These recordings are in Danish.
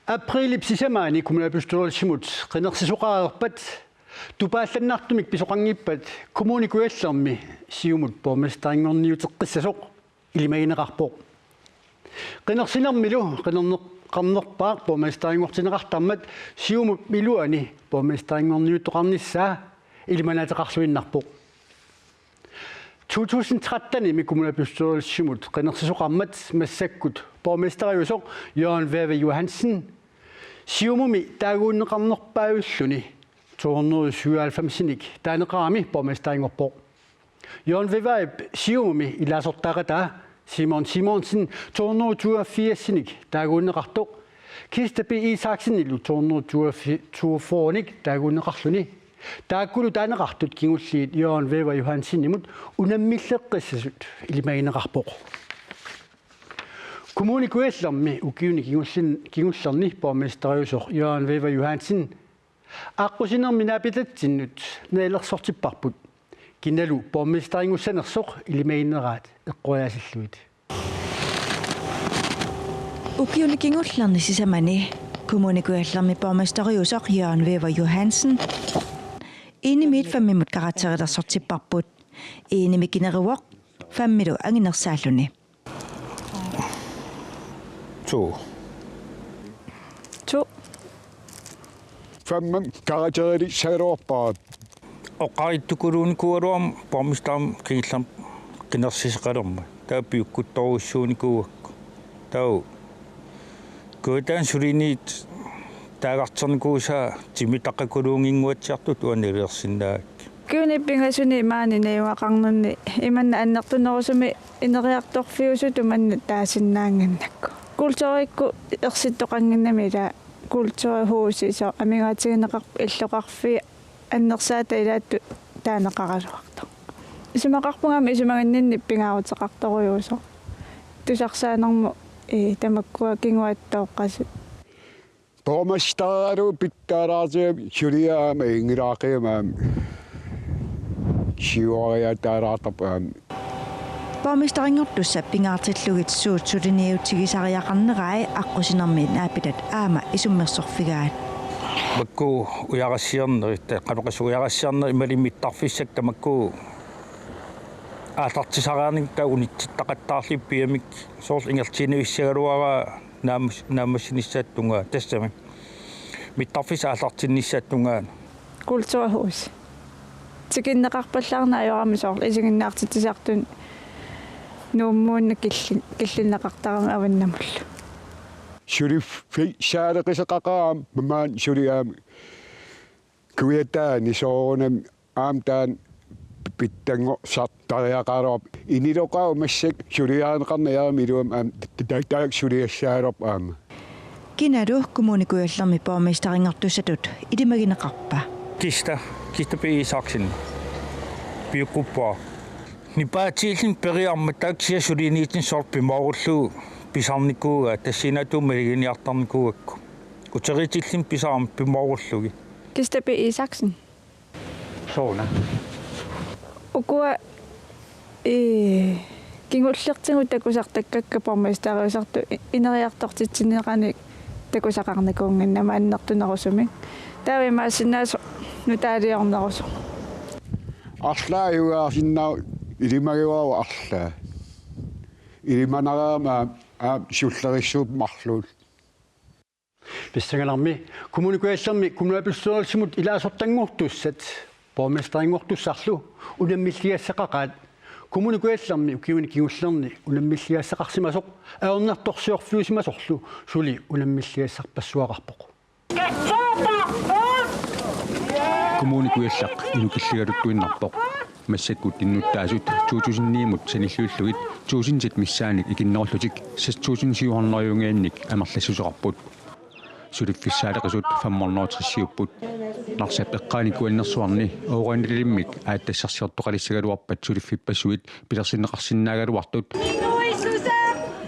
April psisamaani kommunalbestyrelsimut qinersisoqaarpat tupaallannaartumik pisoqangippat kommunikuallermi siumut borgmesterinngorniuteqqissasoq ilimagineqarpoq qinersinermilu qinerneqqarnerpaaq borgmesterinngortineqartarmat siumut miluani borgmesterinngorniutoqarnissaa ilimanateqarluinnarpoq 2013 kommunalbestyrelsimut qinersisoqarmat massakkut borgmesteriusoq Jørgen Verve Johansen siumumi taaguunneqarnerpaajulluni 297nik taaneqarami borgmesterinngorpoq Jørgen Verve siumumi ilaasortaaqataa Simon Simonsen 282nik taaguunneqartoq Kirsta B. Isaksenillu 242nik taaguunneqarluni taakkulu taaneqartut kingulliit Jørgen Verve Johansenimut unammilleqqissasut ilimagineqarpoq kommunikuallermi ukiuni kingullerni borgmesteriusoq Jørgen Verve Johansen аққусинерми наапитатсиннут наилерсортиппарпут киналу боргместерингуссанерсоқ илимагиннераат эққуяасиллуит укиуни кингуллерни сисамани kommunikuallermi borgmesteriusoq Jørgen Verve Johansen инимит фаммимут каратерилерсортиппарпут иними кинеруоқ фаммилу ангинерсааллуни 2 Femmen karakterer særorpaat. Og qaittukulun kuaruam borgmestam kiillam kinersisqalorma taappiukkuttoruussuunikuuakku tau kuutaan sulinit taagarternukuusaa timitaqaquluunginguatsiartut uaneriarsinnaak kuunippingasuni maani nayuaqarnerni imanna annertunerusumi ineriartorfiusut umanna taasinnaangannakku kulturikku ersittoqanginnamila kulturhuusiso amigaatigineqarpu illoqarfi аннерсаата илаатту таанеқаралуарто исумақарпунгами исумагиннинни пингаарутеқарторуйуусо тусарсаанерму тамаккуа кингуаттооққасу Borgmestarу pittaraasee Syriaama ingiraaqiyamaam siuariataaraatapam borgmesteringortussa pingaartillugit suutsuliniutigisariaqarnerai аққусинерми наапитат аама исуммерсорфигаат makku uyarassiarneritta qanoqassu uyarassiarner imalimmittarfissak tamakku aatartisaraanikka unitsittaqattaarlippiamik soorl ingertinuissagaluara naammassinissaatunga tassami mittarfis aallartinnissaattunga kulturhus tikinneqarpallaarna ajorami soorl isiginnaartitisartun nuummuunna killinneqartarami avannamullu Shurif saareqisaqaqaam mamaan Syriaam kuiataani soonam aamtaan pittango sattariaqarop iniloqaa umassak Syriaaneqarniaamiluam aam taak Syriassaarup aam kinalu kommunikuallermi borgmesteringortussatut ilimagineqarpa kista Isaksen piuquppa nipaatiillin periarmataaksia suliniitin sorpimorullu pisarnikuuga tassinatuumaliginiartarnikuugakku uteritillim pisaarm pimorullugi Kirsta B. Isaksen soona ukua kingullertingu takusartakkakka borgmesteriusartu ineriartortitsineqani takusaqarnikuunginnama annertunerusumik taavimaasinnaas nutaaliornerusu арлааюгаарсиннаа илимагиваа арлаа илиманераама суллерissуут марлуут писсангаларми kommunikuallermi kommunalbestyrelsimut ilaasортангууртуссат borgmesteringortussarlu unamмиллиассақақаат kommunikuallermi ukiuni kingullerni unamмиллиассақарсимасоқ аернерторсиорфиусимасорлу сули unamмиллиассарпассуақарпоқ kommunikuallaq inukilligaluttuinnarpoq массаккут иннуттаасут 2009-мут саниллууллугит 2007 миссааник икиннеруллутик 2007-юнгианник амерлассусоқарпут сулиффиссаалеқисут 530-сиуппут нарсаппеққааникуаннерсуарни ооринилиммик ааттассарсиортоқалиссагалуарпат сулиффиппассуит пилерсиннеқарсинаагалуартут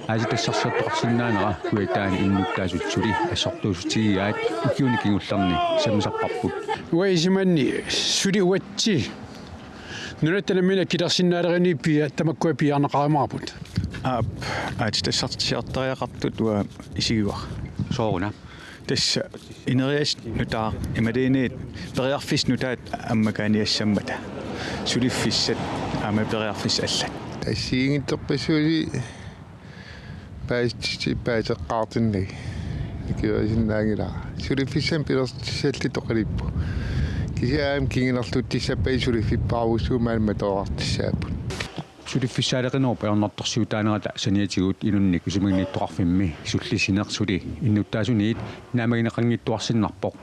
ааситассарсиортоқарсинаанера куитаани иннуттаасут сули ассортуусутигигаат укиуни кингуллерни самусаққарпут уисиманни сули уатси нуратана мина килерсиннаалерини пиа тамаккуа пиарнеқаамаапут аатассартиартариақартут уа исигуар соорна tässä inerias nutaa imadeeneet periarfis nutaat ammakaaniassammata suliffissat aama periarfis allat тассиингитторпасули паистипаатеққартинни киорисиннаангила сулиффиссан пилерсалли тоқалиппу кисаам кингинерлут тиссаппай сулиффиппаарвуссуумаалма тоорартиссааппут сулиффиссаалеқиноо пернартарсиутаанерата саниатигут инунни кусумагниттоқарфимми суллисинерсули иннуттаасуниит наамагинеқангиттуарсиннарпоқ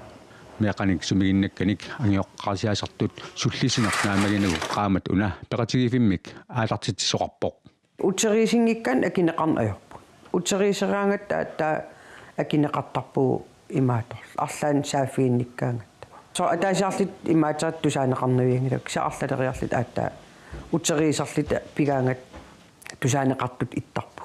меқаник сумигиннакканик ангиоққарсиасартут суллисинер наамагинагу qaamат уна пеқатигифиммик аалартитсоқарпоқ утерисингиккан акинеқарнаёрпу утерисераангатта атта акинеқартарпуу имаатор арлаан саафиинниккаангатта со атаасаарлит имаатерат тусаанеқарнавиангилак саарлалериарлит аатта утерисерлит пигаангат тусаанеқартут иттарпу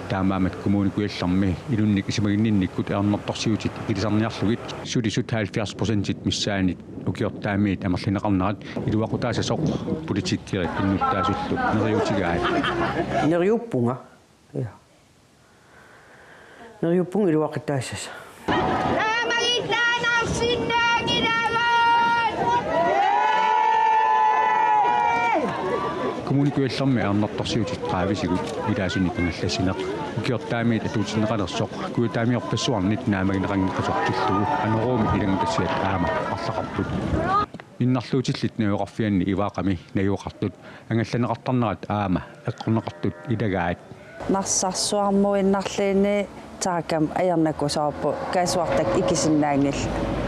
таамаамат коммуникуилларми илунник исимагиннинниккут ернэрторсиутит илисарниарлугит сулисут 70% миссаанит укиортаамиит амерлинеқарнерат илуақутаасасоқ политиккери иннуттаасуллу нериутигаат нериуппунга я нериуппунг илуақутаасас коммуникуилларми ернэрторсиутит qaavисигут илаасунник ангаллассинеқ укиортаамиит атуутиннеқалерсоқ куутаамиорпассуарнит наамагинеқангиққасортиллугу анерууми илангутассиат аама арлақарпут иннарлуутиллит наюоқарфианни иваақами наюоқартут ангалланеқартарнерат аама эққорнеқартут илагаат нарсарсуармуиннарлиини таакам аярнакусааппу каасуартак икисиннаангил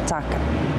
таакам